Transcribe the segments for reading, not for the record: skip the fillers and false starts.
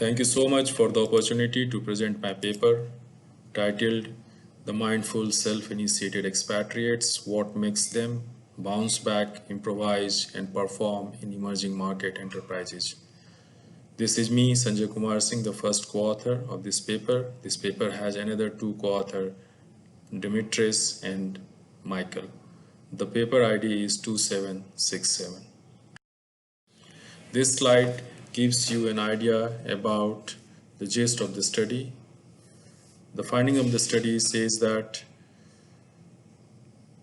Thank you so much for the opportunity to present my paper titled The Mindful Self-Initiated Expatriates, What Makes Them Bounce Back, Improvise and Perform in Emerging Market Enterprises. This is me, Sanjay Kumar Singh, the first co-author of this paper. This paper has another two co-authors, Dimitris and Michael. The paper ID is 2767. This slide gives you an idea about the gist of the study. The finding of the study says that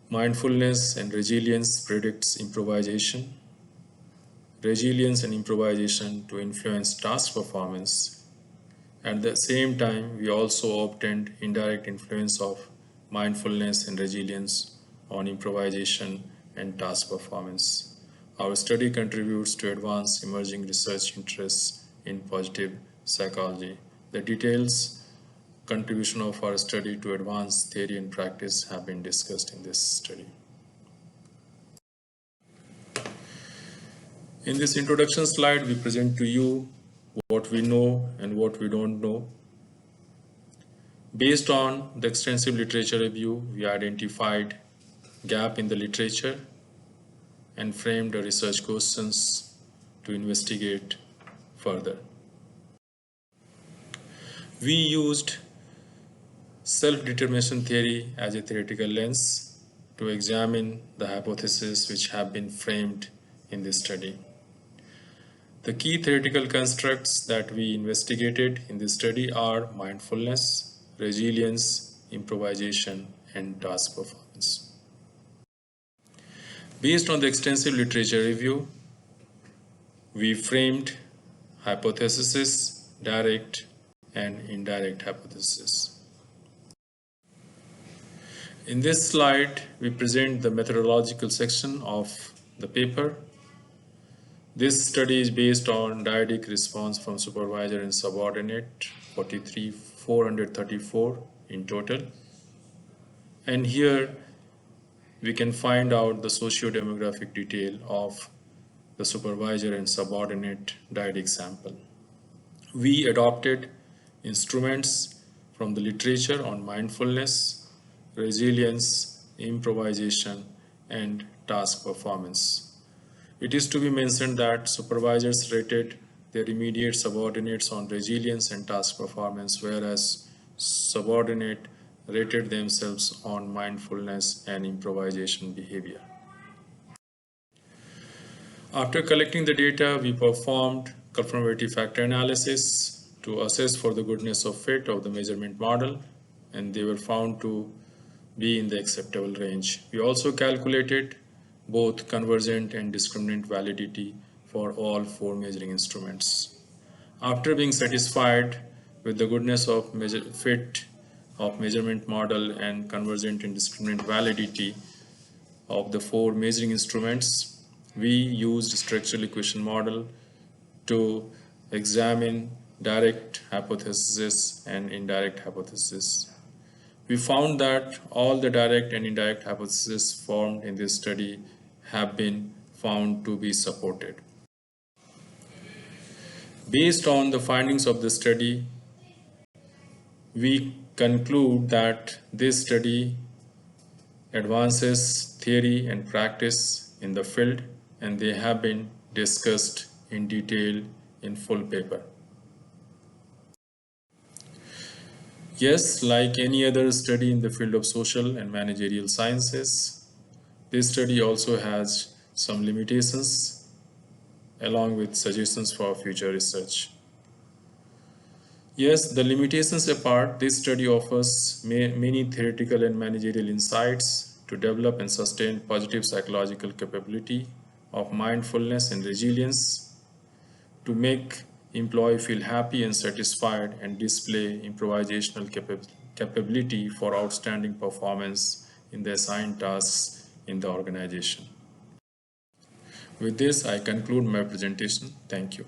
mindfulness and resilience predicts improvisation, resilience and improvisation to influence task performance. At the same time, we also obtained indirect influence of mindfulness and resilience on improvisation and task performance. Our study contributes to advance emerging research interests in positive psychology. The details contribution of our study to advance theory and practice have been discussed in this study. In this introduction slide, we present to you what we know and what we don't know. Based on the extensive literature review, we identified gap in the literature and framed the research questions to investigate further. We used self-determination theory as a theoretical lens to examine the hypotheses which have been framed in this study. The key theoretical constructs that we investigated in this study are mindfulness, resilience, improvisation, and task performance. Based on the extensive literature review, we framed hypotheses, direct and indirect hypotheses. In this slide, we present the methodological section of the paper. This study is based on dyadic response from supervisor and subordinate, 434 in total. And here we can find out the socio-demographic detail of the supervisor and subordinate dyadic sample. We adopted instruments from the literature on mindfulness, resilience, improvisation, and task performance. It is to be mentioned that supervisors rated their immediate subordinates on resilience and task performance, whereas subordinate rated themselves on mindfulness and improvisation behavior. After collecting the data, we performed confirmatory factor analysis to assess for the goodness of fit of the measurement model, and they were found to be in the acceptable range. We also calculated both convergent and discriminant validity for all four measuring instruments. After being satisfied with the goodness of fit of measurement model and convergent and discriminant validity of the four measuring instruments, we used structural equation model to examine direct hypothesis and indirect hypothesis. We found that all the direct and indirect hypotheses formed in this study have been found to be supported. Based on the findings of the study, we conclude that this study advances theory and practice in the field, and they have been discussed in detail in full paper. Yes, like any other study in the field of social and managerial sciences, this study also has some limitations along with suggestions for future research. Yes, the limitations apart, this study offers many theoretical and managerial insights to develop and sustain positive psychological capability of mindfulness and resilience, to make employee feel happy and satisfied and display improvisational capability for outstanding performance in the assigned tasks in the organization. With this, I conclude my presentation. Thank you.